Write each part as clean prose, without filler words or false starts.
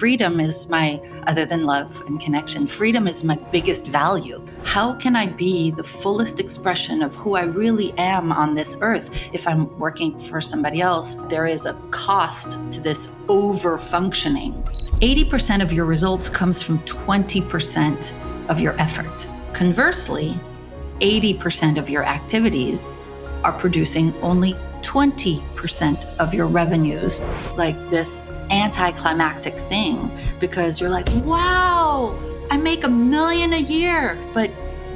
freedom is other than love and connection, freedom is my biggest value. How can I be the fullest expression of who I really am on this earth? If I'm working for somebody else, there is a cost to this over-functioning. 80% of your results comes from 20% of your effort. Conversely, 80% of your activities are producing only 20% of your revenues. It's like this anticlimactic thing because you're like, wow, I make $1 million a year. But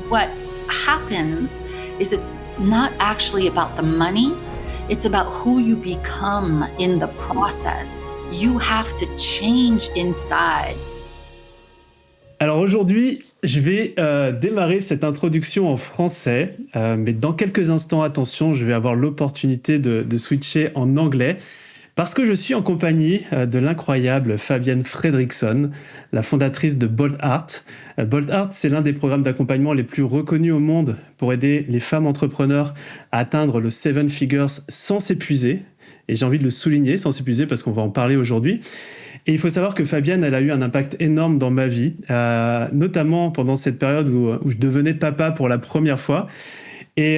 what happens is it's not actually about the money. It's about who you become in the process. You have to change inside. Alors aujourd'hui, je vais démarrer cette introduction en français, mais dans quelques instants, attention, je vais avoir l'opportunité de switcher en anglais parce que je suis en compagnie de l'incroyable Fabienne Fredrickson, la fondatrice de Boldheart. Boldheart, c'est l'un des programmes d'accompagnement les plus reconnus au monde pour aider les femmes entrepreneurs à atteindre le 7 figures sans s'épuiser. Et j'ai envie de le souligner, sans s'épuiser, parce qu'on va en parler aujourd'hui. Et il faut savoir que Fabienne, elle a eu un impact énorme dans ma vie, notamment pendant cette période où je devenais papa pour la première fois. Et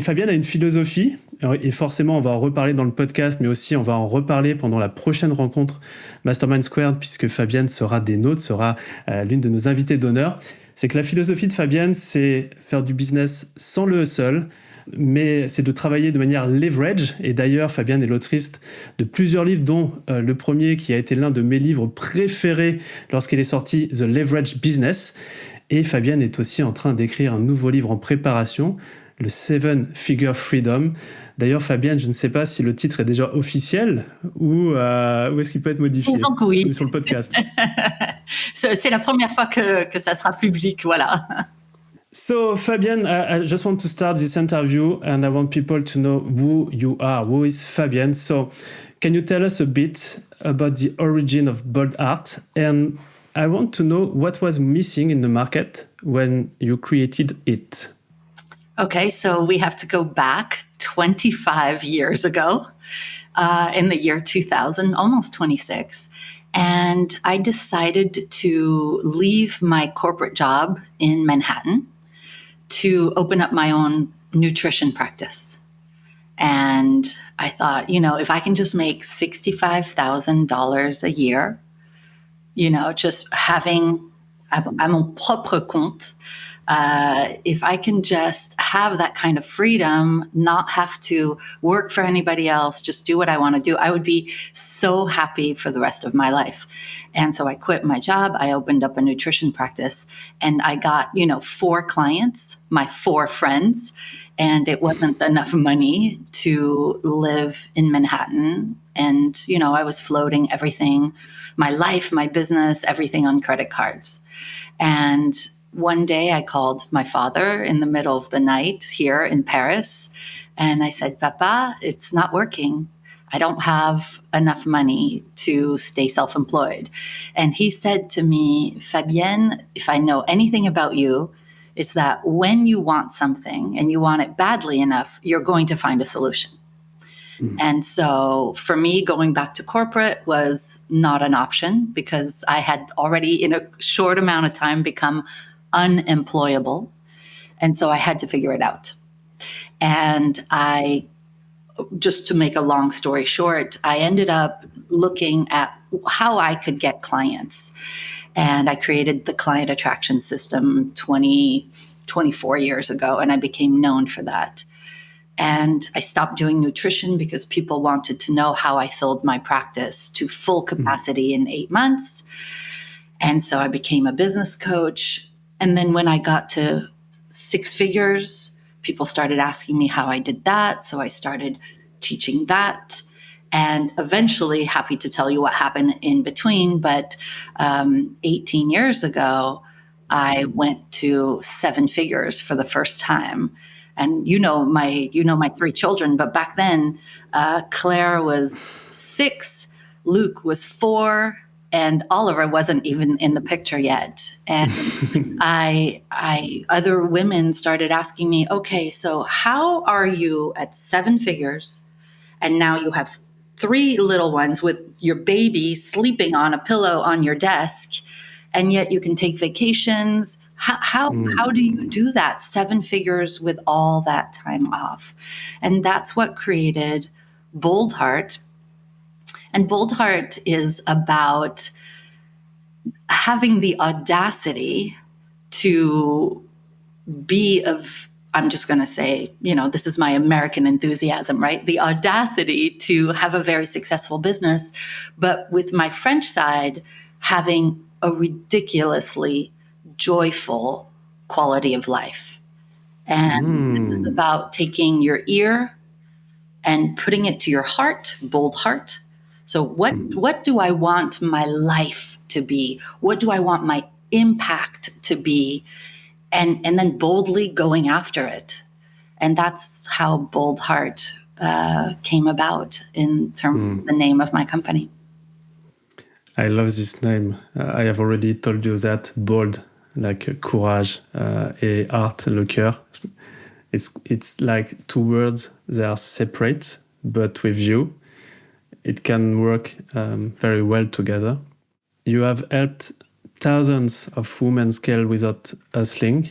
Fabienne a une philosophie, et forcément on va en reparler dans le podcast, mais aussi on va en reparler pendant la prochaine rencontre Mastermind Squared, puisque Fabienne sera des nôtres, sera l'une de nos invitées d'honneur. C'est que la philosophie de Fabienne, c'est faire du business sans le hustle, mais c'est de travailler de manière leverage. Et d'ailleurs, Fabienne est l'autrice de plusieurs livres, dont le premier qui a été l'un de mes livres préférés lorsqu'il est sorti, The Leverage Business. Et Fabienne est aussi en train d'écrire un nouveau livre en préparation, le 7 Figure Freedom. D'ailleurs, Fabienne, je ne sais pas si le titre est déjà officiel ou est-ce qu'il peut être modifié oui. sur le podcast. C'est la première fois que ça sera public, voilà. So, Fabienne, I just want to start this interview and I want people to know who you are. Who is Fabienne? So, can you tell us a bit about the origin of Boldheart? And I want to know what was missing in the market when you created it. Okay, so we have to go back 25 years ago in the year 2000, almost 26. And I decided to leave my corporate job in Manhattan to open up my own nutrition practice. And I thought, if I can just make $65,000 a year, just having à mon propre compte, if I can just have that kind of freedom, not have to work for anybody else, just do what I want to do, I would be so happy for the rest of my life. And so I quit my job. I opened up a nutrition practice and I got, 4 clients, my 4 friends, and it wasn't enough money to live in Manhattan. And, I was floating everything, my life, my business, everything on credit cards. And one day I called my father in the middle of the night here in Paris. And I said, Papa, it's not working. I don't have enough money to stay self-employed. And he said to me, Fabienne, if I know anything about you, it's that when you want something and you want it badly enough, you're going to find a solution. And so for me, going back to corporate was not an option because I had already in a short amount of time become unemployable. And so I had to figure it out. And just to make a long story short, I ended up looking at how I could get clients. And I created the client attraction system 24 years ago, and I became known for that. And I stopped doing nutrition because people wanted to know how I filled my practice to full capacity in 8 months. And so I became a business coach. And then when I got to 6 figures, people started asking me how I did that. So I started teaching that. And eventually, happy to tell you what happened in between, but 18 years ago, I went to 7 figures for the first time. And my 3 children, but back then, Claire was 6, Luke was 4, and Oliver wasn't even in the picture yet. And other women started asking me, okay, so how are you at 7 figures, and now you have three little ones with your baby sleeping on a pillow on your desk, and yet you can take vacations. How do you do that? 7 figures with all that time off. And that's what created Boldheart. And Boldheart is about having the audacity to be of, I'm just going to say, this is my American enthusiasm, right? The audacity to have a very successful business, but with my French side, having a ridiculously joyful quality of life. And this is about taking your ear and putting it to your heart, bold heart. So what do I want my life to be? What do I want my impact to be? And then boldly going after it. And that's how Boldheart came about in terms of the name of my company. I love this name. I have already told you that bold, like courage, et art, le cœur. It's like 2 words that are separate, but with you, it can work very well together. You have helped thousands of women scale without hustling.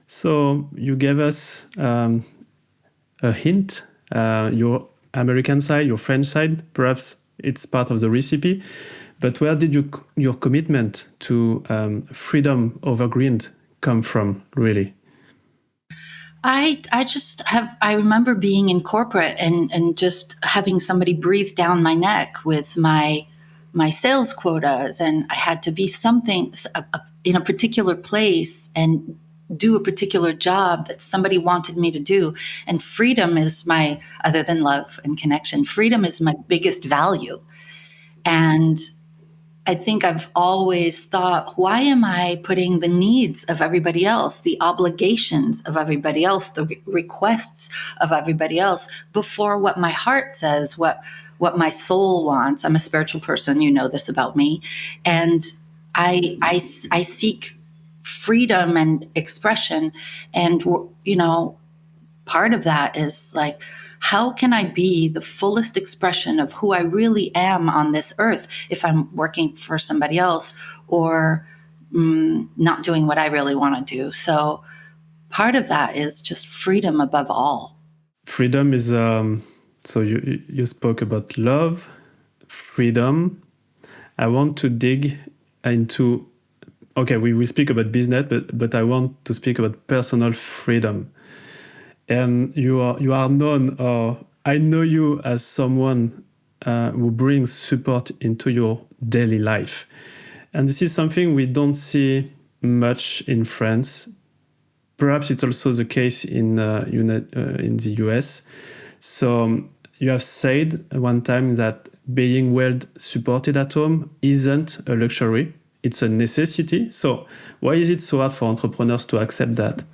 So you gave us a hint, your American side, your French side, perhaps it's part of the recipe. But where did your commitment to freedom over greed come from, really? I remember being in corporate and just having somebody breathe down my neck with my sales quotas, and I had to be something in a particular place and do a particular job that somebody wanted me to do. And freedom is other than love and connection, freedom is my biggest value. And I think I've always thought, why am I putting the needs of everybody else, the obligations of everybody else, the requests of everybody else before what my heart says, what my soul wants? I'm a spiritual person, you know this about me. And I seek freedom and expression. And, part of that is like, how can I be the fullest expression of who I really am on this earth if I'm working for somebody else or not doing what I really want to do? So part of that is just freedom above all. Freedom is, so you spoke about love, freedom. I want to dig into, okay, we will speak about business, but I want to speak about personal freedom. And you are known, or I know you as someone who brings support into your daily life. And this is something we don't see much in France. Perhaps it's also the case in the US. So you have said one time that being well supported at home isn't a luxury, it's a necessity. So why is it so hard for entrepreneurs to accept that?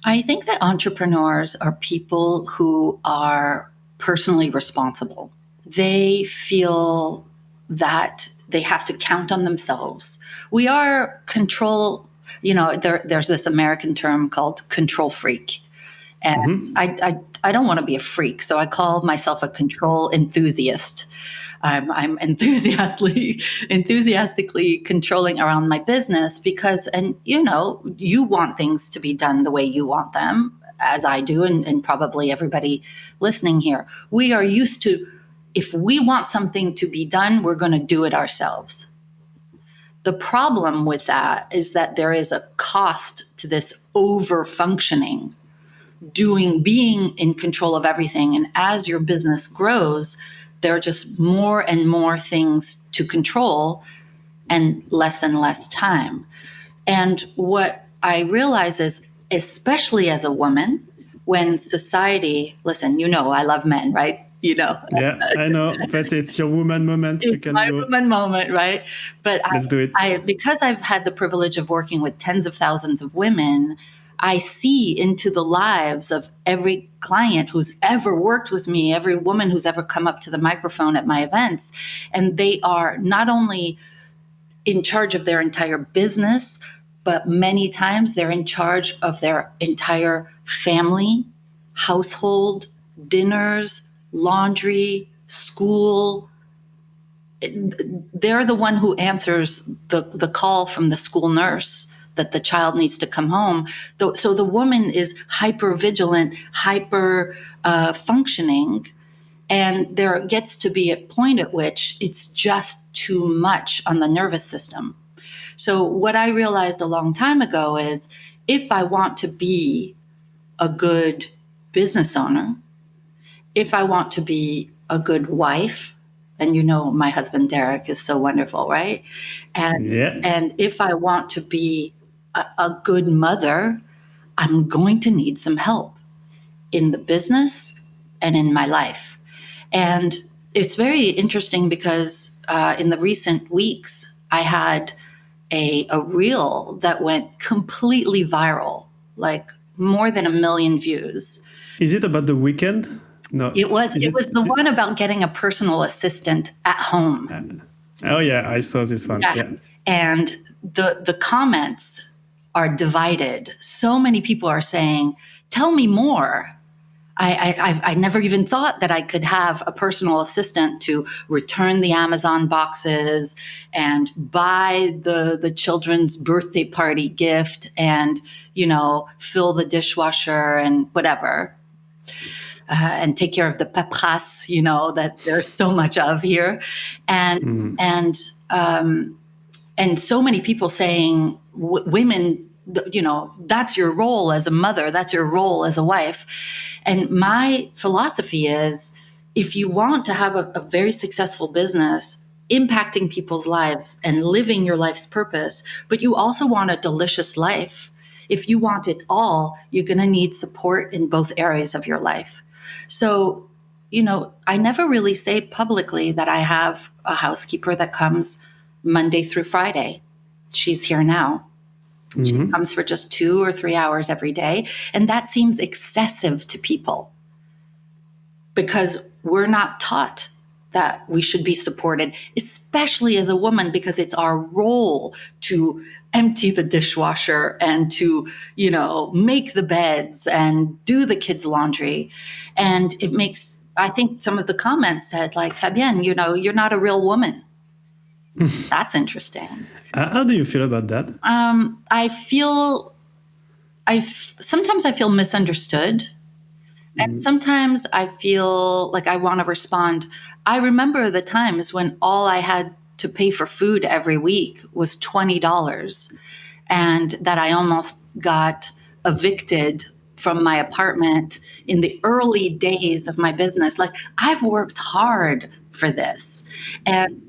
I think that entrepreneurs are people who are personally responsible. They feel that they have to count on themselves. We are control, there's this American term called control freak. And I don't want to be a freak, so I call myself a control enthusiast. I'm enthusiastically controlling around my business because, you want things to be done the way you want them, as I do, and probably everybody listening here. We are used to, if we want something to be done, we're going to do it ourselves. The problem with that is that there is a cost to this over-functioning, being in control of everything. And as your business grows, there are just more and more things to control and less time. And what I realize is, especially as a woman, when society, listen, I love men, right? Yeah, I know, but it's your woman moment. It's my woman moment, right? But let's do it. Because I've had the privilege of working with tens of thousands of women, I see into the lives of every client who's ever worked with me, every woman who's ever come up to the microphone at my events. And they are not only in charge of their entire business, but many times they're in charge of their entire family, household, dinners, laundry, school. They're the one who answers the call from the school nurse that the child needs to come home. So the woman is hyper vigilant, hyper functioning. And there gets to be a point at which it's just too much on the nervous system. So what I realized a long time ago is if I want to be a good business owner, if I want to be a good wife, and you know my husband Derek is so wonderful, right? And if I want to be a good mother, I'm going to need some help in the business and in my life. And it's very interesting because in the recent weeks, I had a reel that went completely viral, like more than 1 million views. Is it about the weekend? No. It was the one about getting a personal assistant at home. Oh yeah, I saw this one. Yeah. And the comments are divided. So many people are saying, tell me more. I never even thought that I could have a personal assistant to return the Amazon boxes and buy the children's birthday party gift and, fill the dishwasher and whatever. And take care of the paperasse, that there's so much of here. And so many people saying women, that's your role as a mother, that's your role as a wife. And my philosophy is if you want to have a very successful business, impacting people's lives and living your life's purpose, but you also want a delicious life, if you want it all, you're going to need support in both areas of your life. So, I never really say publicly that I have a housekeeper that comes Monday through Friday. She's here now. Mm-hmm. She comes for just 2 or 3 hours every day. And that seems excessive to people because we're not taught that we should be supported, especially as a woman, because it's our role to empty the dishwasher and to, make the beds and do the kids' laundry. And it makes, I think some of the comments said like, Fabienne, you're not a real woman. That's interesting. How do you feel about that? Sometimes I feel misunderstood. And sometimes I feel like I want to respond. I remember the times when all I had to pay for food every week was $20 and that I almost got evicted from my apartment in the early days of my business. Like, I've worked hard for this. And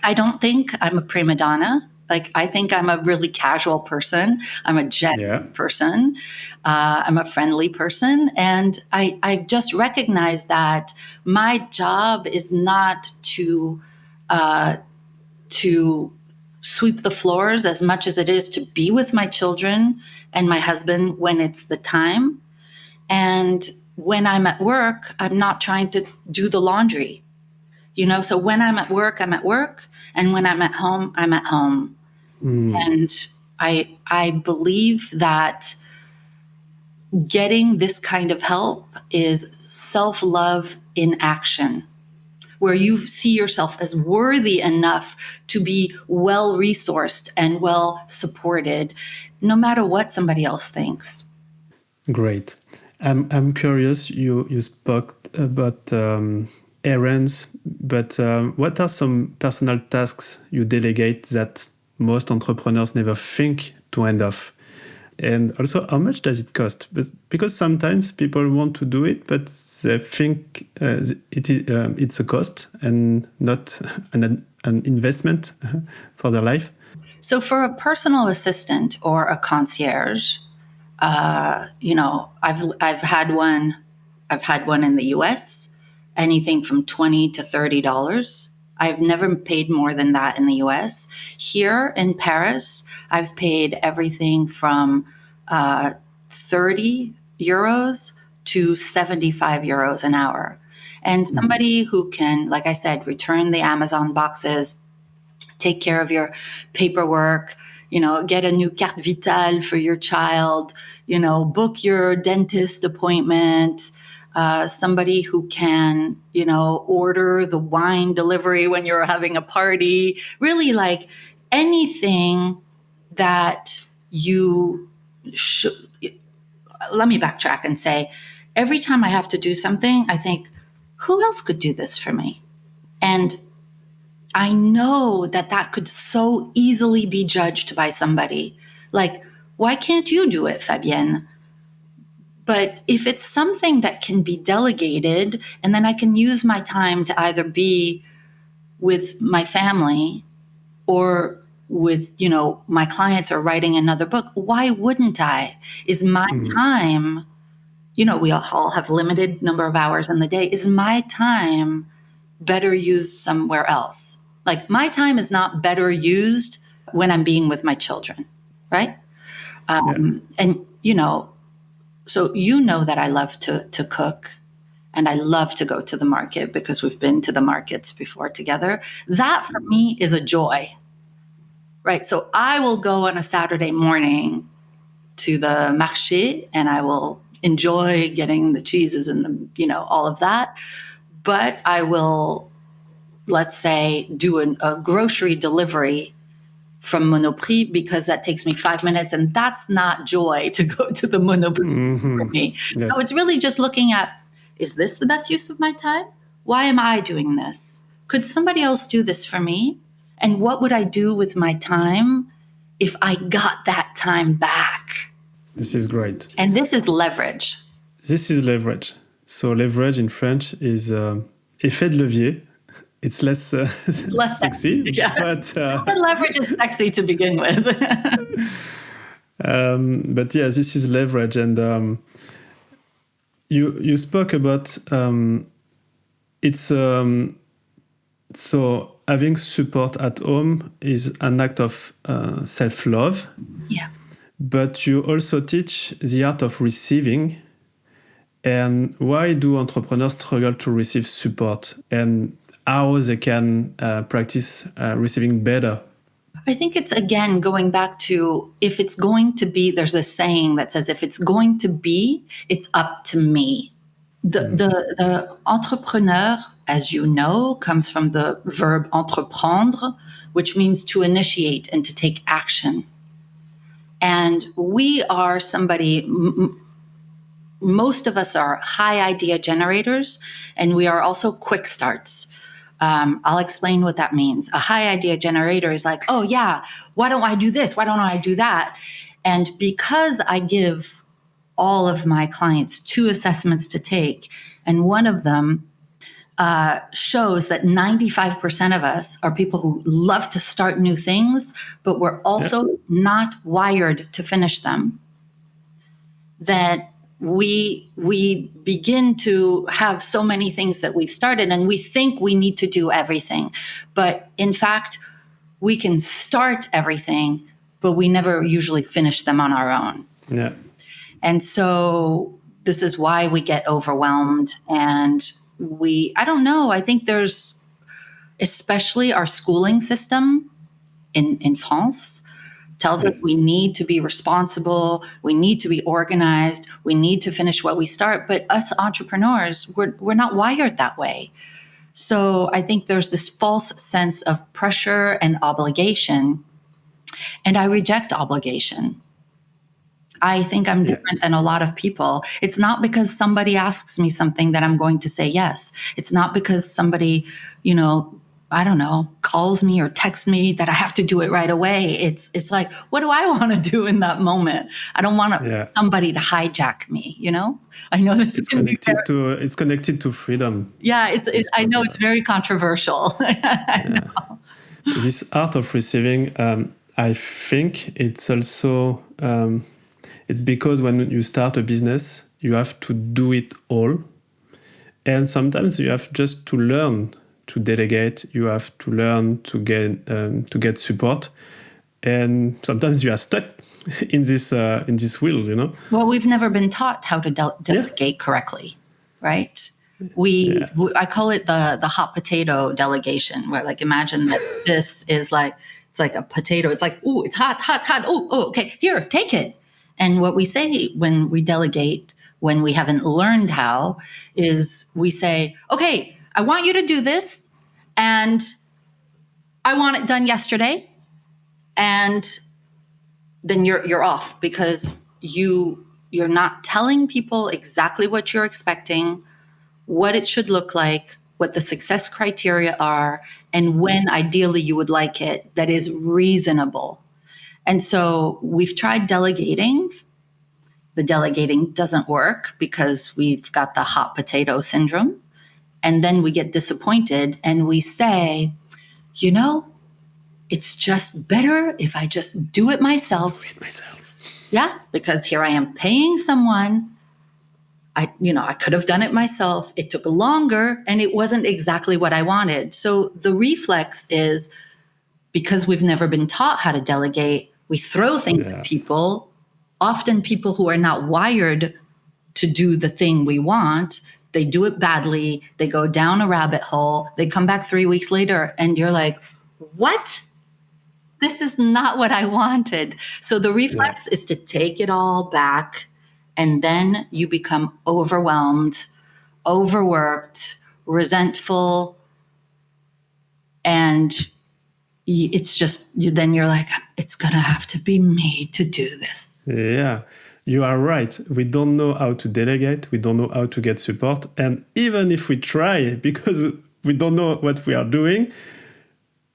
I don't think I'm a prima donna. Like, I think I'm a really casual person. I'm a generous person. I'm a friendly person. And I just recognize that my job is not to sweep the floors as much as it is to be with my children and my husband when it's the time. And when I'm at work, I'm not trying to do the laundry. So when I'm at work, I'm at work. And when I'm at home, I'm at home. And I believe that getting this kind of help is self-love in action, where you see yourself as worthy enough to be well-resourced and well-supported, no matter what somebody else thinks. Great. I'm curious, you spoke about errands, but what are some personal tasks you delegate that most entrepreneurs never think to end off? And also, how much does it cost? Because sometimes people want to do it, but they think it's a cost and not an investment for their life. So for a personal assistant or a concierge, I've had one in the US, anything from $20 to $30. I've never paid more than that in the US. Here in Paris, I've paid everything from 30 euros to 75 euros an hour. And somebody who can, like I said, return the Amazon boxes, take care of your paperwork, get a new carte vitale for your child, book your dentist appointment, somebody who can, order the wine delivery when you're having a party, really like anything that you should. Let me backtrack and say, every time I have to do something, I think, who else could do this for me? And I know that could so easily be judged by somebody. Like, why can't you do it, Fabienne? But if it's something that can be delegated, and then I can use my time to either be with my family or with, my clients or writing another book, why wouldn't I? Is my time, we all have limited number of hours in the day. Is my time better used somewhere else? Like, my time is not better used when I'm being with my children, right? And, so that I love to cook, and I love to go to the market because we've been to the markets before together. That for me is a joy, right? So I will go on a Saturday morning to the marché, and I will enjoy getting the cheeses and all of that. But I will, let's say, do a grocery delivery from Monoprix because that takes me 5 minutes, and that's not joy to go to the Monoprix for me. Yes. So it's really just looking at, is this the best use of my time? Why am I doing this? Could somebody else do this for me? And what would I do with my time if I got that time back? This is great. And this is leverage. This is leverage. So leverage in French is effet de levier. It's less sexy, yeah. But leverage is sexy to begin with. But yeah, this is leverage, and you spoke about it's so having support at home is an act of self-love. Yeah. But you also teach the art of receiving. And why do entrepreneurs struggle to receive support? And how they can practice receiving better? I think it's, again, going back to, if it's going to be, there's a saying that says, if it's going to be, it's up to me. The entrepreneur, as you know, comes from the verb entreprendre, which means to initiate and to take action. And we are somebody, most of us are high idea generators, and we are also quick starts. I'll explain what that means. A high idea generator is like, oh yeah, why don't I do this? Why don't I do that? And because I give all of my clients 2 assessments to take, and one of them shows that 95% of us are people who love to start new things, but we're also not wired to finish them, that we begin to have so many things that we've started, and we think we need to do everything. But in fact, we can start everything, but we never usually finish them on our own. Yeah. And so this is why we get overwhelmed. And I don't know, I think there's, especially our schooling system in France, tells us we need to be responsible, we need to be organized, we need to finish what we start. But us entrepreneurs, we're not wired that way. So I think there's this false sense of pressure and obligation. And I reject obligation. I think I'm different than a lot of people. It's not because somebody asks me something that I'm going to say yes. It's not because somebody, I don't know, calls me or texts me that I have to do it right away. It's like, what do I want to do in that moment? I don't want somebody to hijack me, I know this is it's connected to freedom. Yeah, I know it's very controversial. I know. This art of receiving, I think it's also, it's because when you start a business, you have to do it all. And sometimes you have just to learn to delegate, you have to learn to get support, and sometimes you are stuck in this wheel, Well, we've never been taught how to delegate correctly, right? I call it the hot potato delegation, where, like, imagine that this is like, it's like a potato. It's like, ooh, it's hot. Oh, okay, here, take it. And what we say when we delegate, when we haven't learned how, is we say, okay, I want you to do this, and I want it done yesterday. And then you're off, because you're not telling people exactly what you're expecting, what it should look like, what the success criteria are, and when ideally you would like it that is reasonable. And so we've tried delegating. The delegating doesn't work because we've got the hot potato syndrome. And then we get disappointed and we say, it's just better if I just do it myself. Yeah, because here I am paying someone. I could have done it myself. It took longer and it wasn't exactly what I wanted. So the reflex is, because we've never been taught how to delegate, we throw things at people, often people who are not wired to do the thing we want. They do it badly. They go down a rabbit hole. They come back 3 weeks later and you're like, what? This is not what I wanted. So the reflex is to take it all back, and then you become overwhelmed, overworked, resentful, and it's just, then you're like, it's going to have to be me to do this. Yeah, you are right. We don't know how to delegate. We don't know how to get support. And even if we try, because we don't know what we are doing,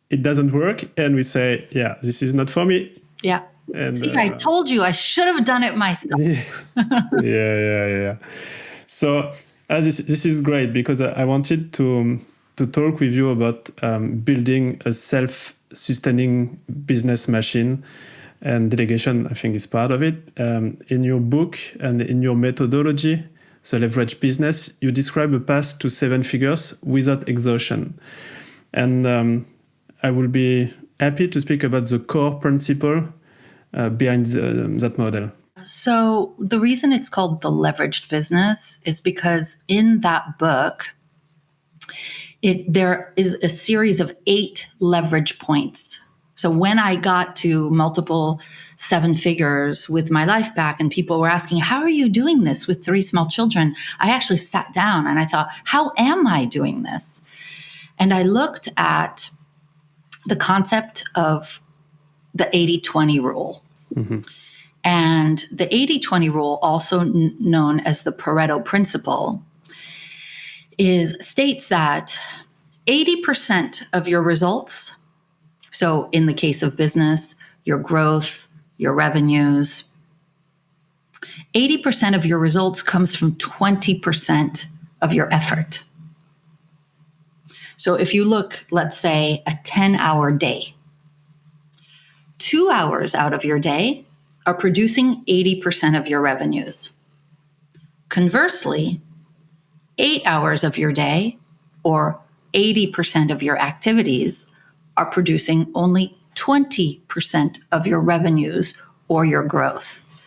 it doesn't work. And we say, this is not for me. Yeah. And, see, I told you I should have done it myself. Yeah. So this is great, because I wanted to talk with you about building a self-sustaining business machine, and delegation, I think, is part of it. In your book and in your methodology, The Leverage Business, you describe a path to 7 figures without exhaustion. And I will be happy to speak about the core principle behind that model. So the reason it's called The Leveraged Business is because in that book, there is a series of 8 leverage points. So when I got to multiple 7 figures with my life back and people were asking, how are you doing this with 3 small children? I actually sat down and I thought, how am I doing this? And I looked at the concept of the 80-20 rule. Mm-hmm. And the 80-20 rule, also known as the Pareto principle, states that 80% of your results, so in the case of business, your growth, your revenues, 80% of your results comes from 20% of your effort. So if you look, let's say, a 10-hour day, 2 hours out of your day are producing 80% of your revenues. Conversely, 8 hours of your day, or 80% of your activities, are producing only 20% of your revenues or your growth.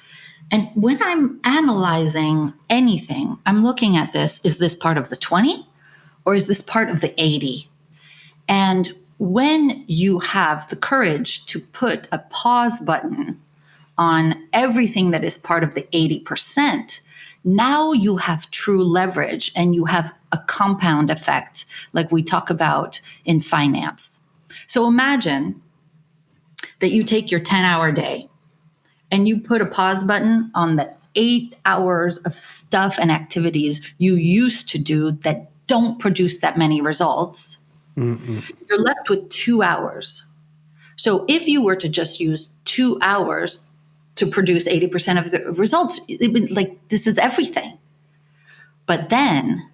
And when I'm analyzing anything, I'm looking at this, is this part of the 20 or is this part of the 80? And when you have the courage to put a pause button on everything that is part of the 80%, now you have true leverage and you have a compound effect like we talk about in finance. So imagine that you take your 10-hour day and you put a pause button on the 8 hours of stuff and activities you used to do that don't produce that many results. Mm-mm. You're left with 2 hours. So if you were to just use 2 hours to produce 80% of the results, it would, like, this is everything. But then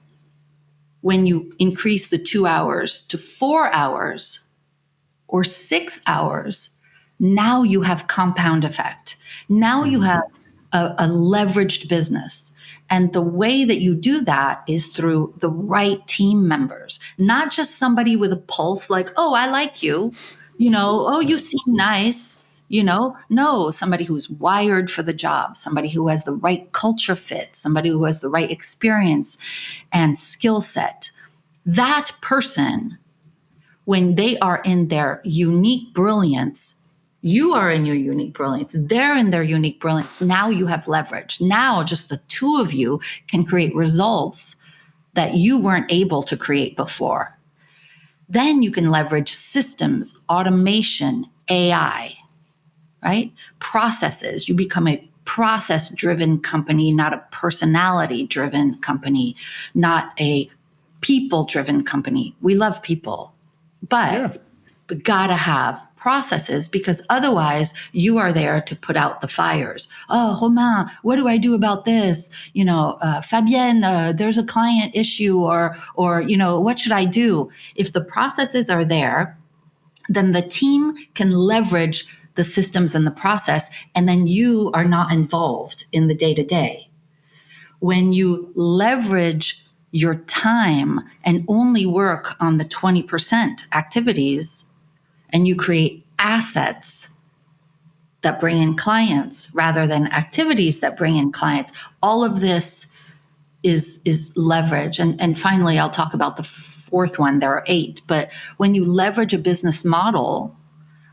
when you increase the 2 hours to 4 hours or 6 hours, now you have compound effect. Now you have a leveraged business. And the way that you do that is through the right team members, not just somebody with a pulse like, oh, I like you, oh, you seem nice, no, somebody who's wired for the job, somebody who has the right culture fit, somebody who has the right experience and skill set. That person, when they are in their unique brilliance, You are in your unique brilliance. They're in their unique brilliance. Now you have leverage. Now just the two of you can create results that you weren't able to create before. Then you can leverage systems, automation, AI, right? Processes. You become a process-driven company, not a personality-driven company, not a people-driven company. We love people, but we gotta have processes, because otherwise you are there to put out the fires. Oh, Romain, what do I do about this? Fabienne, there's a client issue, or what should I do? If the processes are there, then the team can leverage the systems and the process, and then you are not involved in the day-to-day. When you leverage your time and only work on the 20% activities, and you create assets that bring in clients rather than activities that bring in clients, all of this is leverage. And finally, I'll talk about the fourth one. There are 8. But when you leverage a business model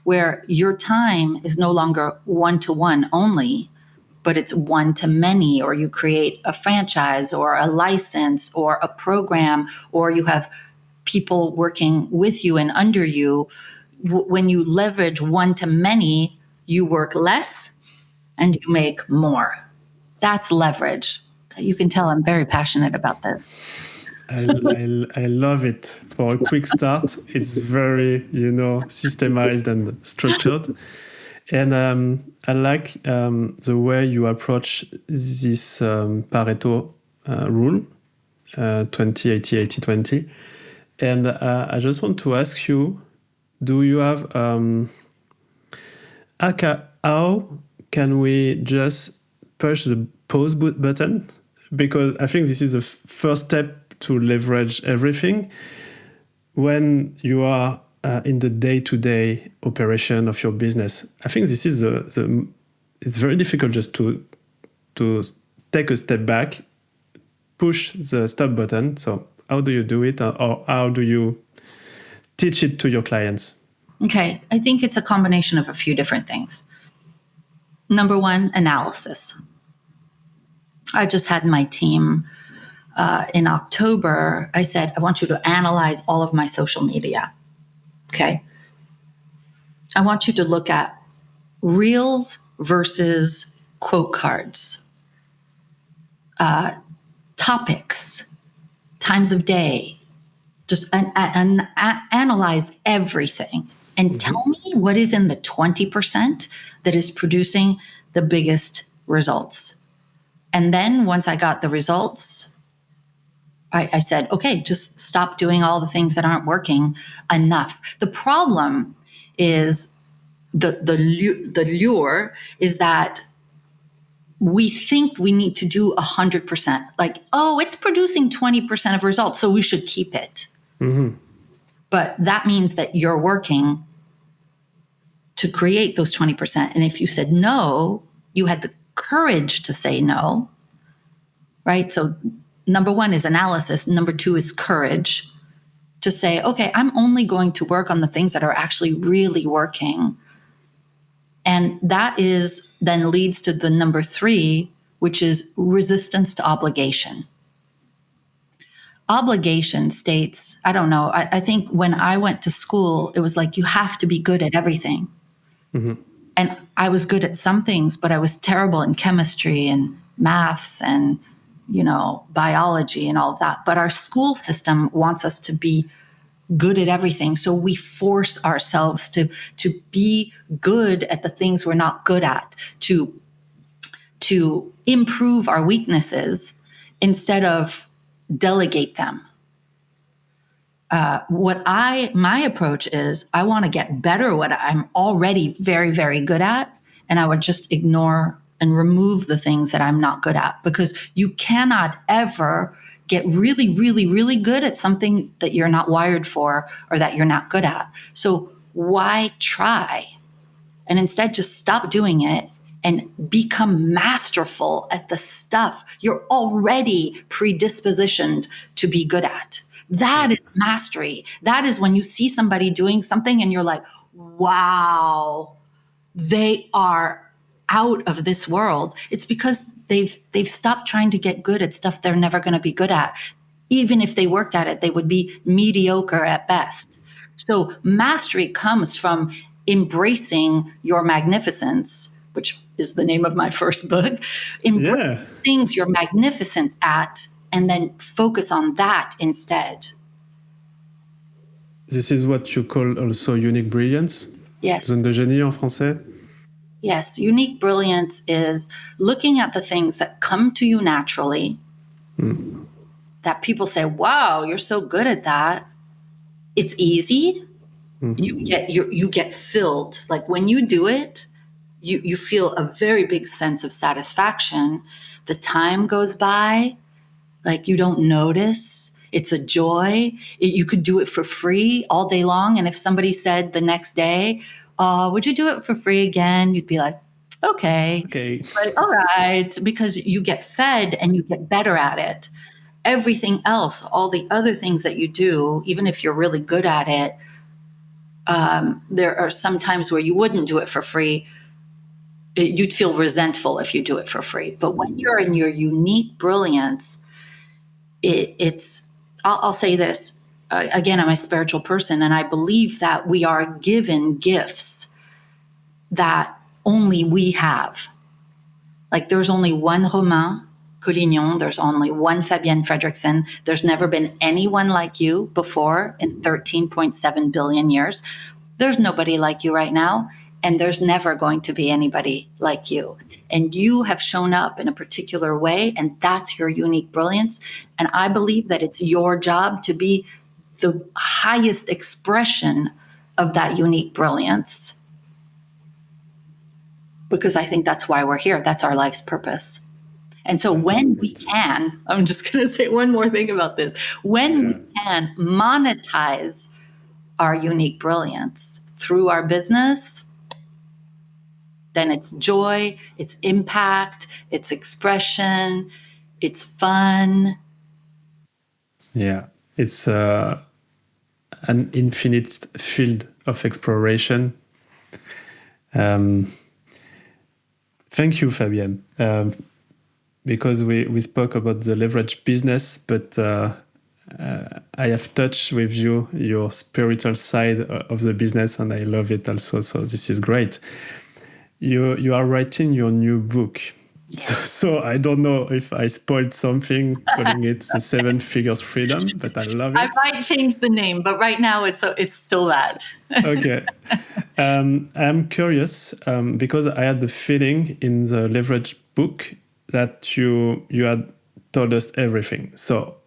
where your time is no longer one-to-one only, but it's one-to-many, or you create a franchise or a license or a program, or you have people working with you and under you, when you leverage one-to-many, you work less and you make more. That's leverage. You can tell I'm very passionate about this. I love it. For a quick start, it's very, systemized and structured. And I like the way you approach this Pareto rule, 20, 80, 80, 20. And I just want to ask you, do you have, how can we just push the pause button? Because I think this is the first step to leverage everything. When you are in the day-to-day operation of your business, I think this is it's very difficult just to take a step back, push the stop button. So how do you do it, or how do you teach it to your clients? Okay, I think it's a combination of a few different things. Number one, analysis. I just had my team in October. I said, I want you to analyze all of my social media. Okay. I want you to look at reels versus quote cards, topics, times of day. Just analyze everything and tell me what is in the 20% that is producing the biggest results. And then once I got the results, I said, okay, just stop doing all the things that aren't working enough. The problem is the lure is that we think we need to do 100%. Like, oh, it's producing 20% of results, so we should keep it. Mm-hmm. But that means that you're working to create those 20%. And if you said no, you had the courage to say no, right? So number one is analysis. Number two is courage to say, okay, I'm only going to work on the things that are actually really working. And that is then leads to the number 3, which is resistance to obligation. Obligation states, I don't know, I think when I went to school, it was like, you have to be good at everything. Mm-hmm. And I was good at some things, but I was terrible in chemistry and maths and, biology and all of that. But our school system wants us to be good at everything. So we force ourselves to be good at the things we're not good at, to improve our weaknesses instead of delegate them. My approach is, I want to get better at what I'm already very, very good at, and I would just ignore and remove the things that I'm not good at, because you cannot ever get really, really, really good at something that you're not wired for or that you're not good at. So why try? And instead just stop doing it and become masterful at the stuff you're already predispositioned to be good at. That is mastery. That is when you see somebody doing something and you're like, wow, they are out of this world, it's because they've stopped trying to get good at stuff they're never going to be good at. Even if they worked at it, they would be mediocre at best. So mastery comes from embracing your magnificence, which is the name of my first book. Embrace things you're magnificent at, and then focus on that instead. This is what you call also unique brilliance? Yes. Zone de génie en français? Yes. Unique brilliance is looking at the things that come to you naturally, that people say, wow, you're so good at that. It's easy. You get filled. Like when you do it, you feel a very big sense of satisfaction. The time goes by, like you don't notice. It's a joy. You could do it for free all day long. And if somebody said the next day, would you do it for free again? You'd be like, okay. But, all right. Because you get fed and you get better at it. Everything else, all the other things that you do, even if you're really good at it, there are some times where you wouldn't do it for free. You'd feel resentful if you do it for free. But when you're in your unique brilliance, I'll say this, again, I'm a spiritual person, and I believe that we are given gifts that only we have. Like there's only one 𝐋𝐞𝐶𝐞𝐝, there's only one Fabienne Fredrickson. There's never been anyone like you before in 13.7 billion years. There's nobody like you right now, and there's never going to be anybody like you. And you have shown up in a particular way, and that's your unique brilliance. And I believe that it's your job to be the highest expression of that unique brilliance. Because I think that's why we're here. That's our life's purpose. And so when we can, I'm just going to say one more thing about this. When we can monetize our unique brilliance through our business, then it's joy, it's impact, it's expression, it's fun. Yeah, it's an infinite field of exploration. Thank you, Fabienne, because we spoke about the leverage business, but I have touched with you your spiritual side of the business, and I love it also. So this is great. You are writing your new book. So I don't know if I spoiled something calling it the 7 Figures Freedom, but I love it. I might change the name, but right now it's still that. Okay. I'm curious because I had the feeling in the leverage book that you had told us everything. So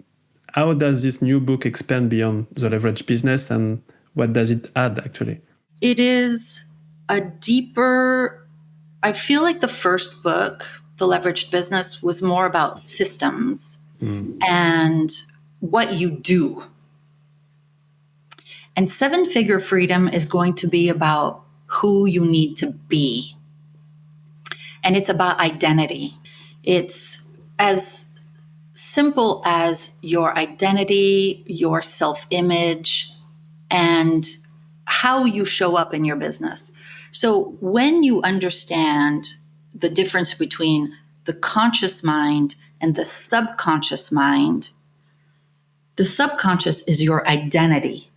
how does this new book expand beyond the leverage business, and what does it add actually? It is a deeper, I feel like the first book, The Leveraged Business, was more about systems and what you do. And 7-Figure Freedom is going to be about who you need to be. And it's about identity. It's as simple as your identity, your self-image, and how you show up in your business. So when you understand the difference between the conscious mind and the subconscious mind, the subconscious is your identity.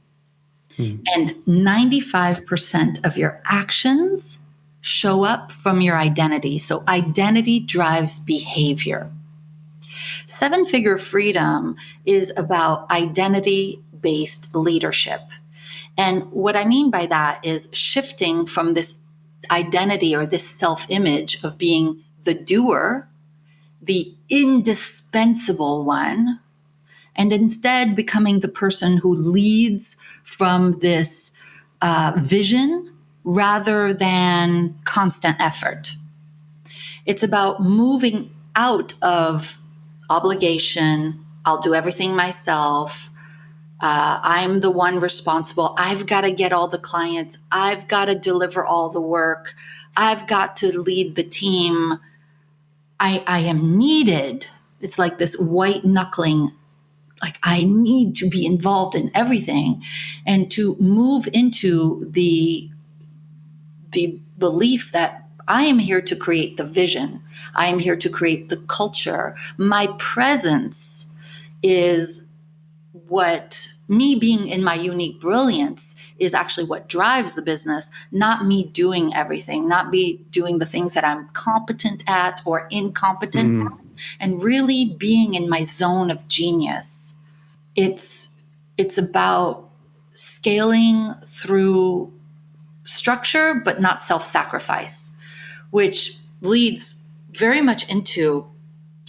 And 95% of your actions show up from your identity. So identity drives behavior. 7-Figure Freedom is about identity-based leadership. And what I mean by that is shifting from this identity or this self-image of being the doer, the indispensable one, and instead becoming the person who leads from this vision rather than constant effort. It's about moving out of obligation. I'll do everything myself. I'm the one responsible. I've got to get all the clients. I've got to deliver all the work. I've got to lead the team. I am needed. It's like this white knuckling, like I need to be involved in everything, and to move into the the belief that I am here to create the vision. I am here to create the culture. My presence is what, me being in my unique brilliance is actually what drives the business, not me doing everything, not me doing the things that I'm competent at or incompetent at, and really being in my zone of genius. It's about scaling through structure, but not self-sacrifice, which leads very much into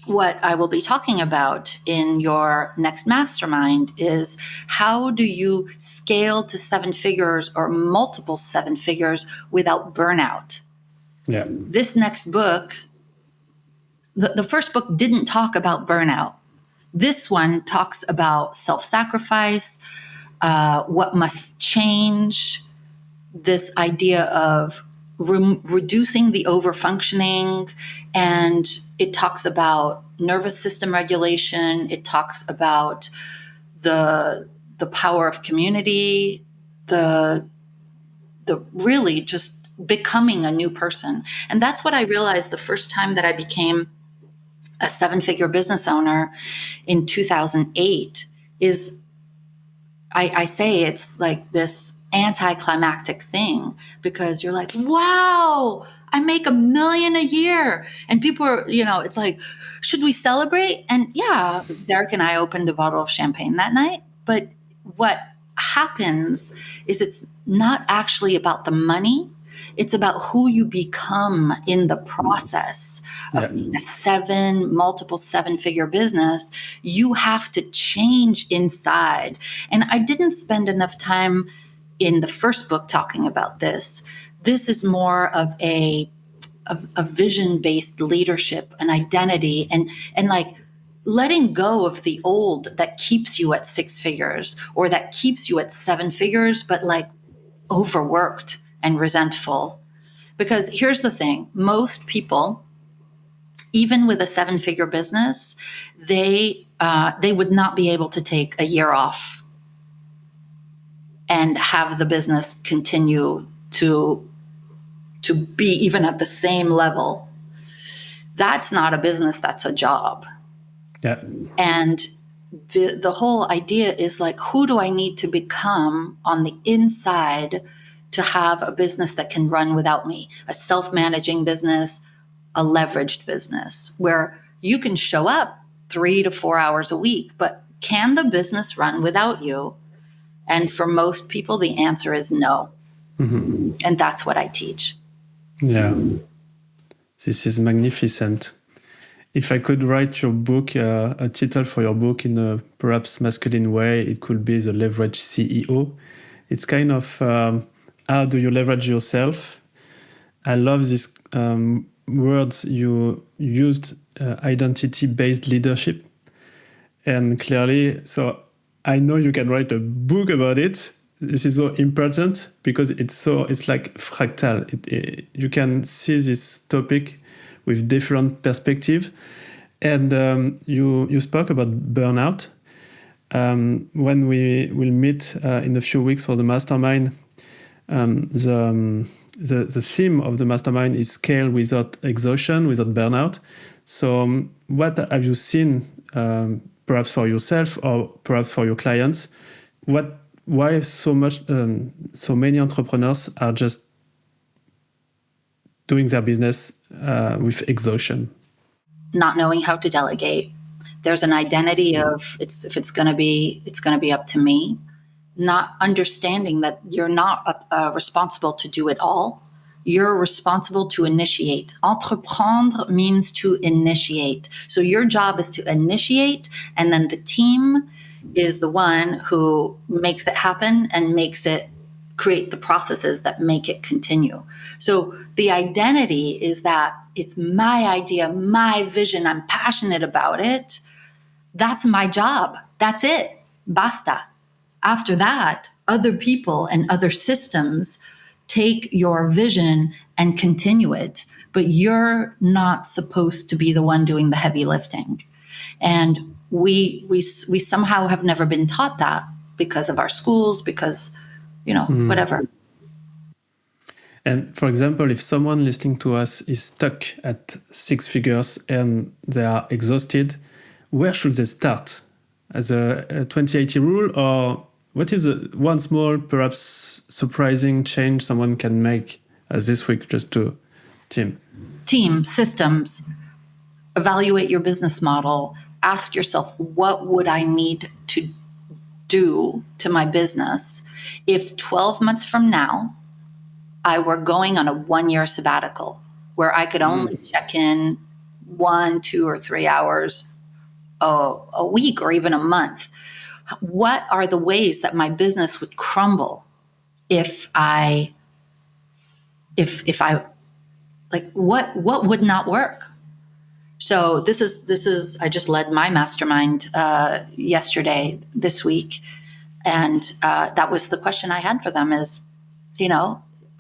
what I will be talking about in your next mastermind is how do you scale to 7 figures or multiple 7 figures without burnout? Yeah. This next book, the first book didn't talk about burnout. This one talks about self-sacrifice, what must change, this idea of reducing the overfunctioning, and it talks about nervous system regulation. It talks about the power of community, the really just becoming a new person. And that's what I realized the first time that I became a 7-figure business owner in 2008 is I say it's like this anticlimactic thing, because you're like, wow, I make $1 million a year. And people are, it's like, should we celebrate? And yeah, Derek and I opened a bottle of champagne that night. But what happens is it's not actually about the money. It's about who you become in the process of being a multiple 7-figure business. You have to change inside. And I didn't spend enough time in the first book talking about this. This is more of a vision-based leadership, an identity, and like letting go of the old that keeps you at 6 figures or that keeps you at 7 figures, but like overworked and resentful. Because here's the thing, most people, even with a 7-figure business, they would not be able to take a year off and have the business continue to be even at the same level. That's not a business, that's a job. Yeah. And the whole idea is like, who do I need to become on the inside to have a business that can run without me? A self-managing business, a leveraged business, where you can show up 3 to 4 hours a week, but can the business run without you? And for most people, the answer is no. Mm-hmm. And that's what I teach. Yeah. This is magnificent. If I could write your book, a title for your book in a perhaps masculine way, it could be The Leverage CEO. It's kind of how do you leverage yourself? I love these words you used, identity-based leadership. And clearly, so I know you can write a book about it. This is so important because it's like fractal. You can see this topic with different perspective. And you spoke about burnout. When we will meet in a few weeks for the mastermind, the theme of the mastermind is scale without exhaustion, without burnout. So what have you seen, perhaps for yourself or perhaps for your clients? Why so many entrepreneurs are just doing their business with exhaustion? Not knowing how to delegate. There's an identity of if it's going to be up to me. Not understanding that you're not responsible to do it all. You're responsible to initiate. Entreprendre means to initiate. So your job is to initiate, and then the team is the one who makes it happen and create the processes that make it continue. So the identity is that it's my idea, my vision, I'm passionate about it. That's my job. That's it. Basta. After that, other people and other systems take your vision and continue it, but you're not supposed to be the one doing the heavy lifting. And we somehow have never been taught that because of our schools, because, whatever. And for example, if someone listening to us is stuck at 6 figures and they are exhausted, where should they start? As a 2080 rule, or what is one small, perhaps surprising change someone can make this week just to team systems? Evaluate your business model. Ask yourself, what would I need to do to my business if 12 months from now I were going on a 1-year sabbatical where I could only check in 1, 2, or 3 hours a week or even a month? What are the ways that my business would crumble if I like what would not work? So this is I just led my mastermind yesterday, this week, and that was the question I had for them is,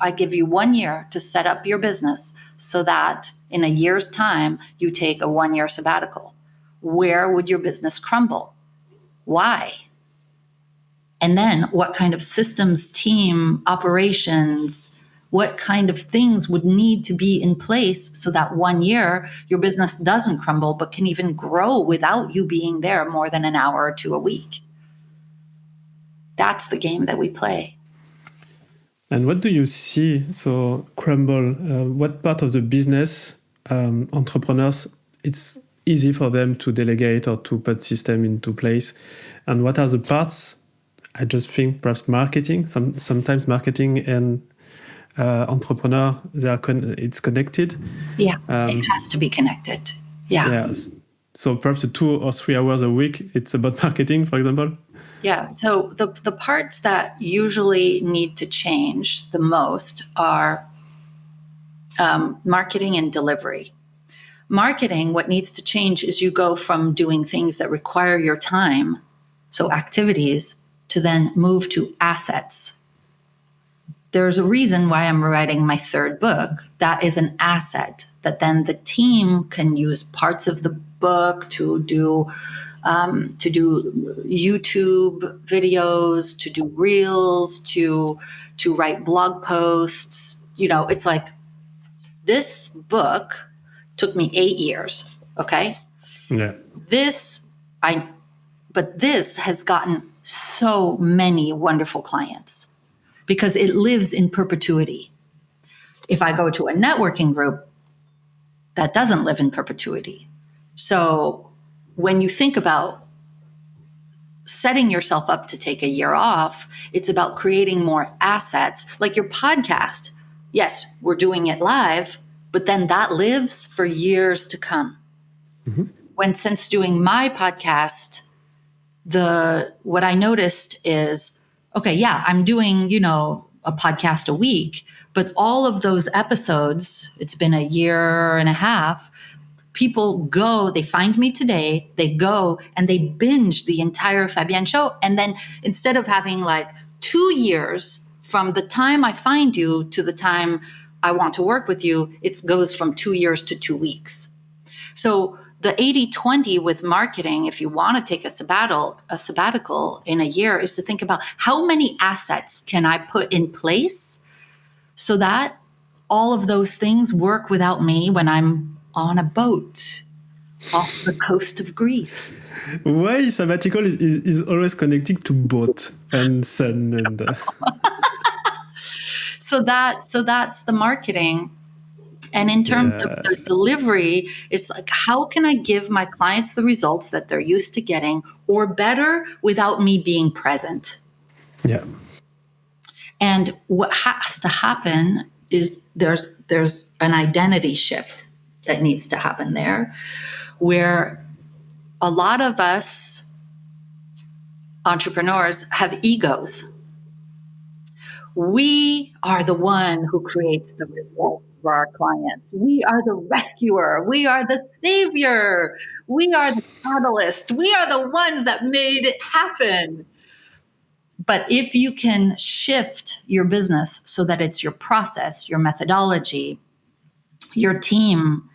I give you 1 year to set up your business so that in a year's time you take a 1-year sabbatical. Where would your business crumble? Why? And then what kind of systems, team, operations, what kind of things would need to be in place so that 1 year your business doesn't crumble but can even grow without you being there more than an hour or two a week? That's the game that we play. And what do you see? So crumble, what part of the business entrepreneurs, it's easy for them to delegate or to put system into place? And what are the parts? I just think perhaps marketing, sometimes marketing and entrepreneur, it's connected. Yeah, it has to be connected. Yeah. So perhaps 2 or 3 hours a week, it's about marketing, for example. Yeah. So the parts that usually need to change the most are marketing and delivery. Marketing, what needs to change is you go from doing things that require your time, so activities, to then move to assets. There's a reason why I'm writing my 3rd book. That is an asset that then the team can use parts of the book to do YouTube videos, to do reels, to write blog posts. It's like this book took me 8 years. Okay. Yeah. But this has gotten so many wonderful clients because it lives in perpetuity. If I go to a networking group, that doesn't live in perpetuity. So when you think about setting yourself up to take a year off, it's about creating more assets, like your podcast. Yes, we're doing it live, but then that lives for years to come. Mm-hmm. Since doing my podcast, what I noticed is, okay, yeah, I'm doing, a podcast a week, but all of those episodes, it's been a year and a half, people go, they find me today, they go and they binge the entire Fabienne show. And then instead of having like 2 years from the time I find you to the time I want to work with you, it goes from 2 years to 2 weeks. So the 80-20 with marketing, if you want to take a sabbatical in a year, is to think about how many assets can I put in place so that all of those things work without me when I'm on a boat off the coast of Greece. Why sabbatical is always connected to boat and sun and So that's the marketing. And in terms of the delivery, it's like, how can I give my clients the results that they're used to getting or better without me being present? Yeah. And what has to happen is there's an identity shift that needs to happen there, where a lot of us entrepreneurs have egos. We are the one who creates the results for our clients. We are the rescuer. We are the savior. We are the catalyst. We are the ones that made it happen. But if you can shift your business so that it's your process, your methodology, your team,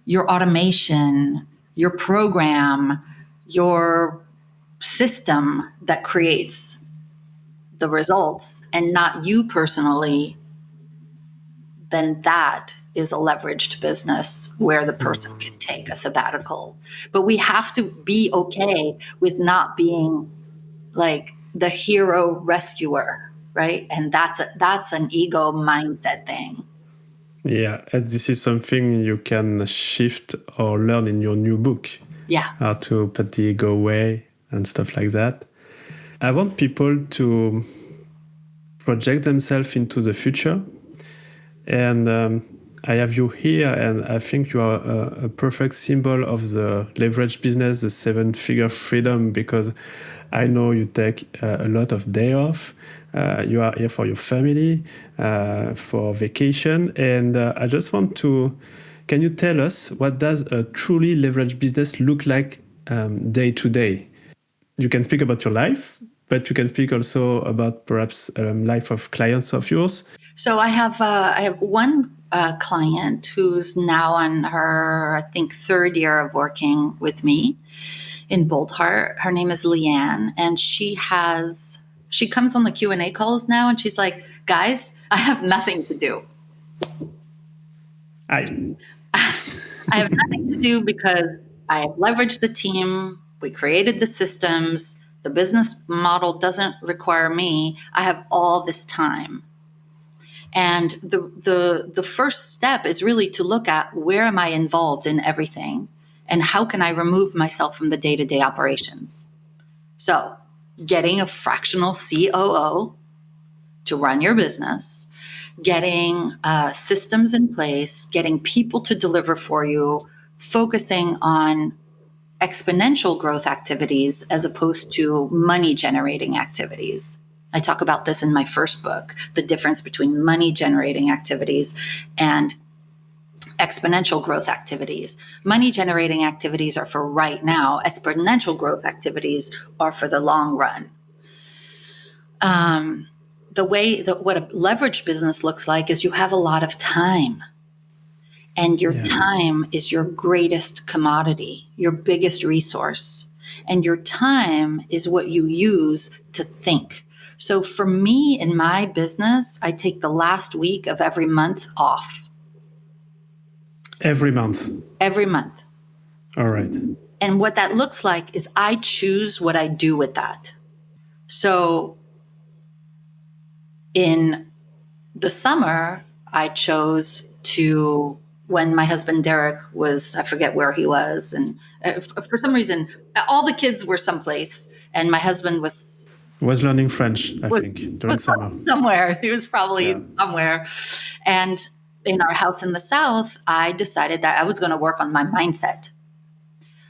your automation, your program, your system that creates the results and not you personally, then that is a leveraged business where the person can take a sabbatical. But we have to be okay with not being like the hero rescuer, right? And that's an ego mindset thing. Yeah, and this is something you can shift or learn in your new book. Yeah. How to put the ego away and stuff like that. I want people to project themselves into the future. And I have you here, and I think you are a perfect symbol of the leverage business, the 7-figure freedom, because I know you take a lot of day off. You are here for your family, for vacation. And I just want to, can you tell us what does a truly leveraged business look like day to day? You can speak about your life, but you can speak also about perhaps life of clients of yours. So I have one client who's now on her, I think, 3rd year of working with me in Boldheart. Her name is Leanne, and she comes on the Q&A calls now, and she's like, guys, I have nothing to do. I have nothing to do because I have leveraged the team. We created the systems. The business model doesn't require me. I have all this time. And the first step is really to look at where am I involved in everything and how can I remove myself from the day-to-day operations. So getting a fractional COO to run your business, getting systems in place, getting people to deliver for you, focusing on exponential growth activities as opposed to money-generating activities. I talk about this in my first book, the difference between money-generating activities and exponential growth activities. Money-generating activities are for right now. Exponential growth activities are for the long run. What a leveraged business looks like is you have a lot of time. And your time is your greatest commodity, your biggest resource. And your time is what you use to think. So for me, in my business, I take the last week of every month off. Every month? Every month. All right. And what that looks like is I choose what I do with that. So in the summer, I chose to, when my husband Derek was, I forget where he was, and for some reason, all the kids were someplace, and my husband was learning French, I think, during summer. Somewhere. He was probably somewhere. And in our house in the South, I decided that I was going to work on my mindset.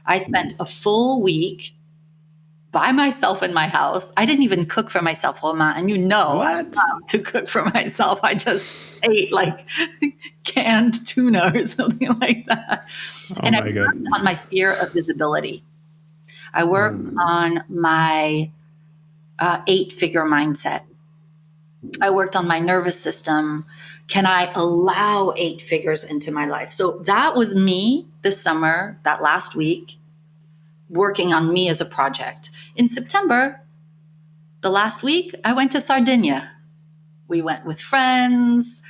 I spent a full week by myself in my house. I didn't even cook for myself, Romain, and I'm not to cook for myself. I just ate like canned tuna or something like that. And I worked on my fear of visibility. I worked on my 8-figure mindset. I worked on my nervous system. Can I allow 8 figures into my life? So that was me this summer, that last week, working on me as a project. In September, the last week, I went to Sardinia. We went with friends,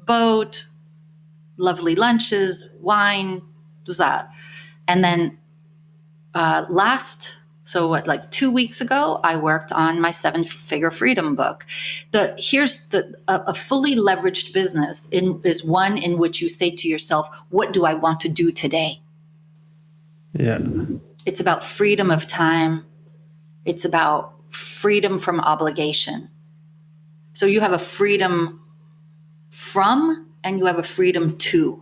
boat, lovely lunches, wine, was that. And then 2 weeks ago, I worked on my 7-figure freedom book. A fully leveraged business is one in which you say to yourself, what do I want to do today? Yeah. It's about freedom of time. It's about freedom from obligation. So you have a freedom from and you have a freedom to,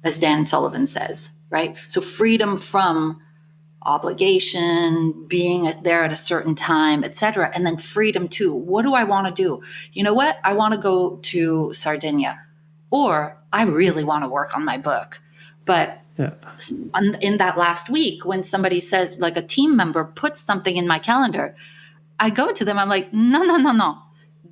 as Dan Sullivan says, right? So freedom from obligation, being there at a certain time, etc. And then freedom to, what do I want to do? You know what? I want to go to Sardinia, or I really want to work on my book. But in that last week, when somebody says, like a team member puts something in my calendar, I go to them, I'm like, no.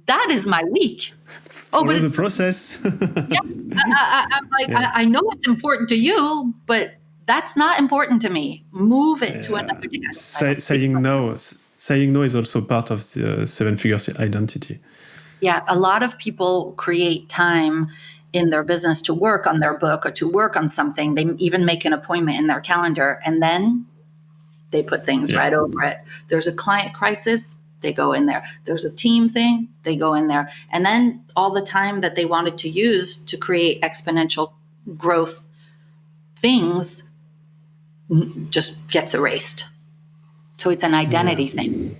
That is my week. Follow the process. I'm like, I know it's important to you, but that's not important to me. Move it to another day. Saying no is also part of the 7 figures identity. Yeah, a lot of people create time in their business to work on their book or to work on something. They even make an appointment in their calendar, and then they put things right over it. There's a client crisis, they go in there. There's a team thing, they go in there. And then all the time that they wanted to use to create exponential growth things just gets erased. So it's an identity thing.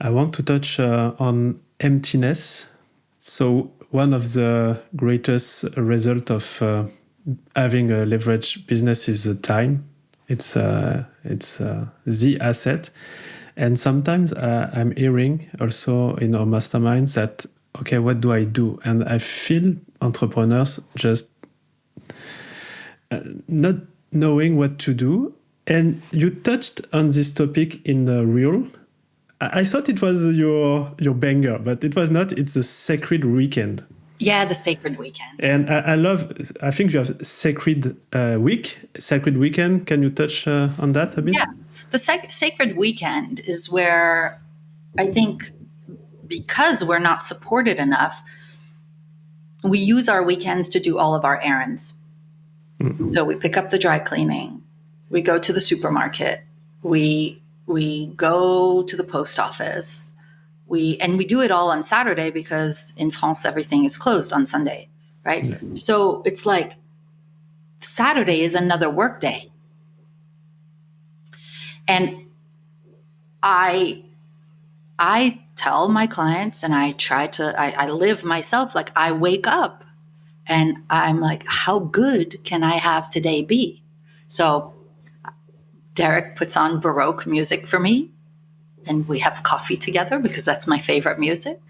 I want to touch on emptiness. So one of the greatest result of having a leverage business is the time. It's the asset. And sometimes I'm hearing also in our masterminds that, okay, what do I do? And I feel entrepreneurs just not knowing what to do. And you touched on this topic in the reel. I thought it was your banger, but it was not. It's a sacred weekend. Yeah, the sacred weekend. And I think you have sacred week, sacred weekend. Can you touch on that a bit? Yeah, the sacred weekend is where I think because we're not supported enough, we use our weekends to do all of our errands. Mm-hmm. So we pick up the dry cleaning, we go to the supermarket, we go to the post office. We do it all on Saturday because in France, everything is closed on Sunday, right? Yeah. So it's like Saturday is another work day. And I tell my clients, and I live myself, like I wake up and I'm like, how good can I have today be? So Derek puts on Baroque music for me, and we have coffee together because that's my favorite music.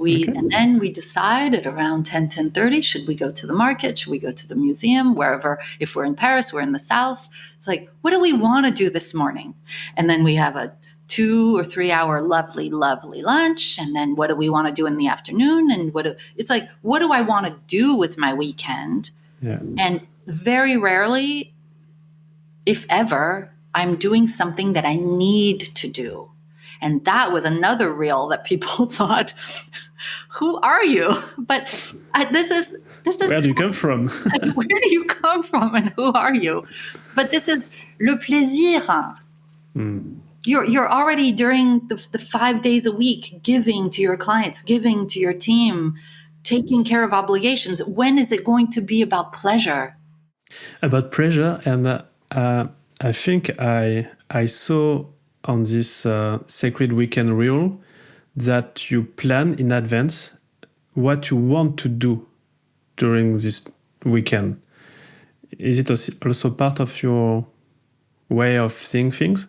And then we decide at around 10:30, should we go to the market? Should we go to the museum? Wherever, if we're in Paris, we're in the South. It's like, what do we want to do this morning? And then we have a 2 or 3 hour lovely, lovely lunch. And then what do we want to do in the afternoon? And it's like, what do I want to do with my weekend? Yeah. And very rarely, if ever, I'm doing something that I need to do. And that was another reel that people thought, who are you? But this is where do you come from? Where do you come from and who are you? But this is le plaisir. Mm. You're already during the 5 days a week giving to your clients, giving to your team, taking care of obligations. When is it going to be about pleasure? About pleasure, and I think I saw on this sacred weekend reel that you plan in advance what you want to do during this weekend. Is it also part of your way of seeing things?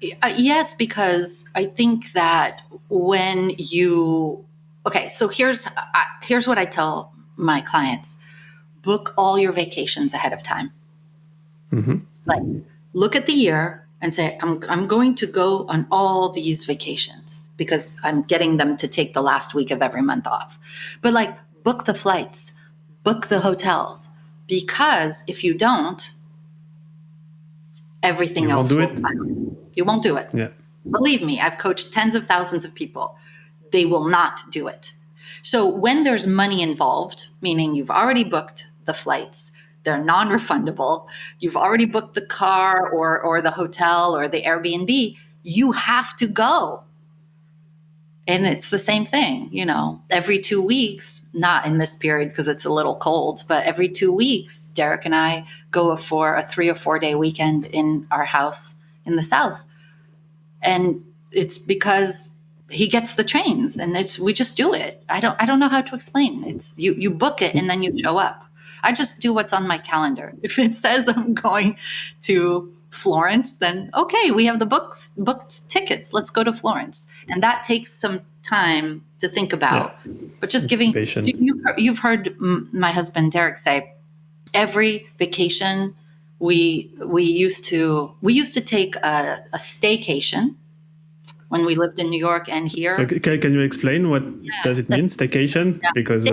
Yes, because I think that when you... Okay, so here's what I tell my clients. Book all your vacations ahead of time. Mm-hmm. Like, look at the year and say, I'm going to go on all these vacations because I'm getting them to take the last week of every month off. But like, book the flights, book the hotels, because if you don't, everything else will fail. You won't do it. Yeah. Believe me, I've coached tens of thousands of people. They will not do it. So when there's money involved, meaning you've already booked the flights, they're non-refundable, you've already booked the car or the hotel or the Airbnb, you have to go. And it's the same thing, every 2 weeks, not in this period because it's a little cold, but every 2 weeks, Derek and I go for a 3 or 4 day weekend in our house in the South. And it's because he gets the trains and we just do it. I don't know how to explain. It's you book it and then you show up. I just do what's on my calendar. If it says I'm going to Florence, then okay, we have the booked tickets. Let's go to Florence. And that takes some time to think about. Yeah. But just giving, you've heard my husband Derek say, every vacation we used to take a staycation when we lived in New York and here. So can you explain what does it mean, staycation? Yeah, because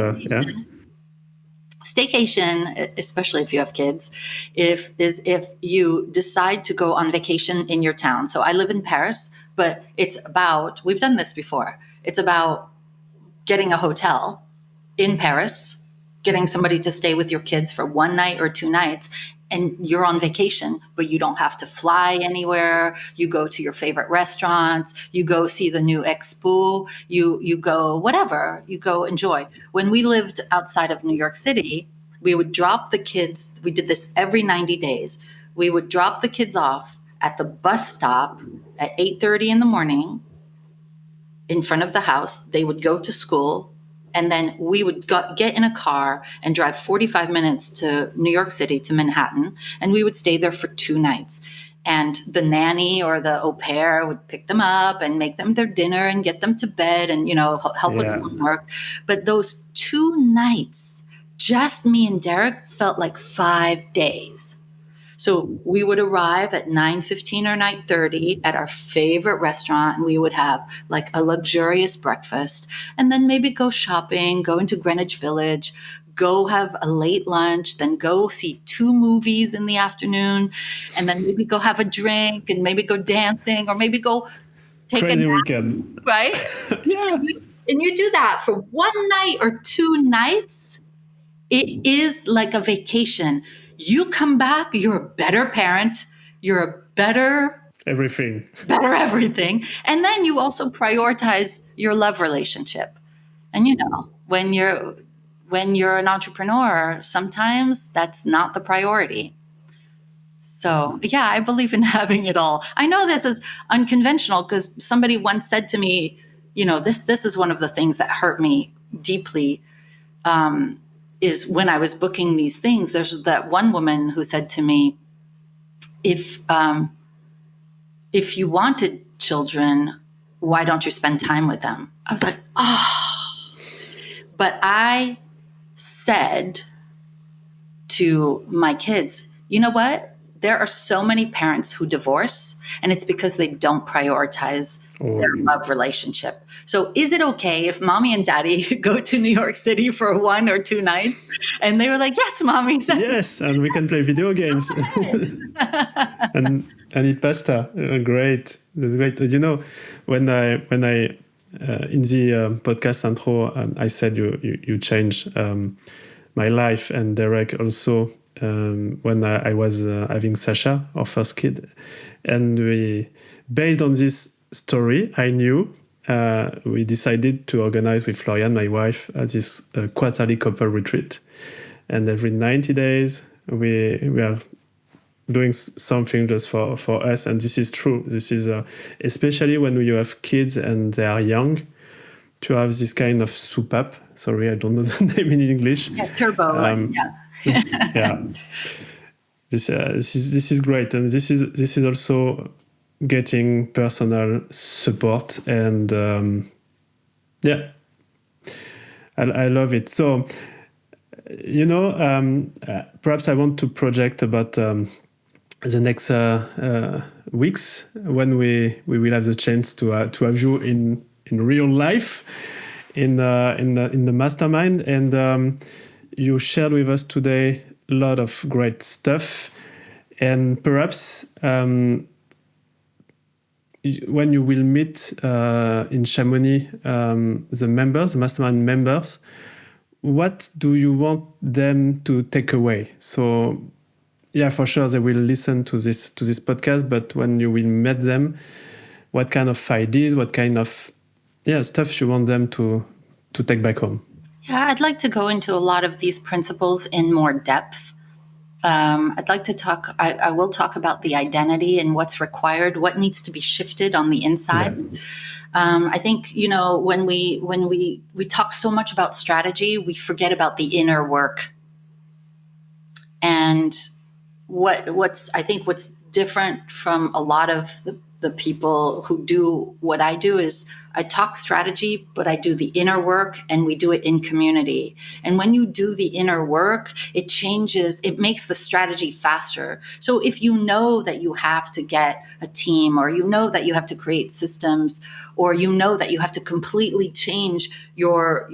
staycation, especially if you have kids, if you decide to go on vacation in your town. So I live in Paris. but we've done this before. It's about getting a hotel in Paris, getting somebody to stay with your kids for 1 night or 2 nights, and you're on vacation, but you don't have to fly anywhere. You go to your favorite restaurants, you go see the new expo, you go whatever, you go enjoy. When we lived outside of New York City, we would drop the kids. We did this every 90 days. We would drop the kids off at the bus stop at 8:30 in the morning in front of the house. They would go to school, and then we would get in a car and drive 45 minutes to New York City, to Manhattan, and we would stay there for 2 nights. And the nanny or the au pair would pick them up and make them their dinner and get them to bed and, help with homework. But those 2 nights, just me and Derek, felt like 5 days. So we would arrive at 9:15 or 9:30 at our favorite restaurant, and we would have like a luxurious breakfast, and then maybe go shopping, go into Greenwich Village, go have a late lunch, then go see 2 movies in the afternoon, and then maybe go have a drink, and maybe go dancing, or maybe go take crazy a nap, weekend. right? Yeah. And you do that for 1 night or 2 nights. It is like a vacation. You come back, you're a better parent, you're a better Everything. And then you also prioritize your love relationship. And when you're an entrepreneur, sometimes that's not the priority. So yeah, I believe in having it all. I know this is unconventional because somebody once said to me, this is one of the things that hurt me deeply. Is when I was booking these things, there's that one woman who said to me, if you wanted children, why don't you spend time with them? I was like, but I said to my kids, you know what? There are so many parents who divorce, and it's because they don't prioritize their love relationship. So is it okay if mommy and daddy go to New York City for 1 or 2 nights? And they were like, yes, mommy. Yes, and we can play video games and eat pasta. Great. That's great. When I in the podcast intro, I said you changed my life, and Derek also, when I was having Sasha, our first kid. And based on this story, I knew we decided to organize with Florian, my wife, this quarterly couple retreat. And every 90 days, we are doing something just for us. And this is true. This is especially when you have kids and they are young, to have this kind of soup up. Sorry, I don't know the name in English. Yeah, turbo. Yeah. This is great, and this is also getting personal support, and I love it. So perhaps I want to project about the next weeks when we will have the chance to have you in real life in the mastermind, and you shared with us today a lot of great stuff, and perhaps when you will meet in Chamonix the mastermind members, what do you want them to take away? So yeah, for sure they will listen to this podcast, but when you will meet them, what kind of ideas, what kind of stuff you want them to take back home? Yeah, I'd like to go into a lot of these principles in more depth. I'd like to talk, I will talk about the identity and what's required, what needs to be shifted on the inside. Yeah. I think, when we talk so much about strategy, we forget about the inner work. And what's different from a lot of the people who do what I do is I talk strategy, but I do the inner work, and we do it in community. And when you do the inner work, it makes the strategy faster. So if you know that you have to get a team, or you know that you have to create systems, or you know that you have to completely change your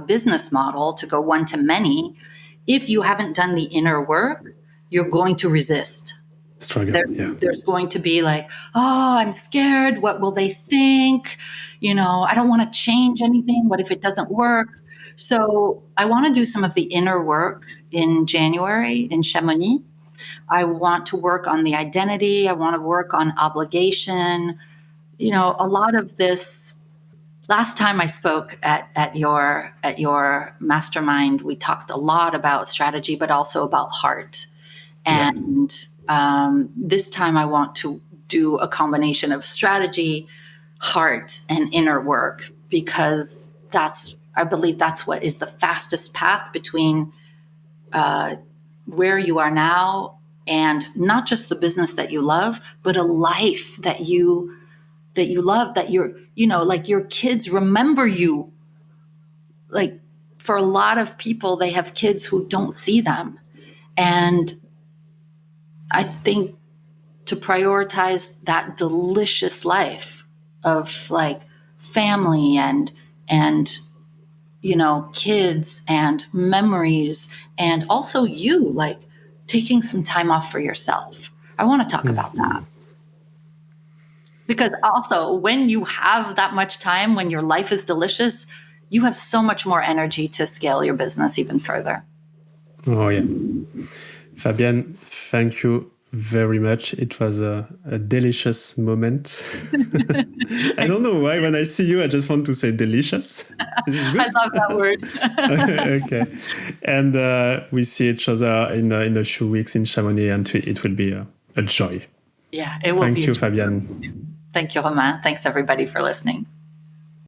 business model to go one to many, if you haven't done the inner work, you're going to resist. struggle. There's going to be like, oh, I'm scared. What will they think? I don't want to change anything. What if it doesn't work? So I want to do some of the inner work in January in Chamonix. I want to work on the identity. I want to work on obligation. A lot of this. Last time I spoke at your mastermind, we talked a lot about strategy, but also about heart. And this time I want to do a combination of strategy, heart, and inner work, because I believe that's what is the fastest path between where you are now and not just the business that you love, but a life that you love, that like your kids remember you. Like for a lot of people, they have kids who don't see them. And I think to prioritize that delicious life of like family and kids and memories, and also you like taking some time off for yourself. I want to talk about that. Because also when you have that much time, when your life is delicious, you have so much more energy to scale your business even further. Oh, yeah. Fabienne, thank you very much. It was a delicious moment. I don't know why when I see you, I just want to say delicious. I love that word. Okay. And we see each other in a few weeks in Chamonix, and it will be a joy. Yeah, it will be. Thank you, Fabienne. Thank you, Romain. Thanks, everybody, for listening.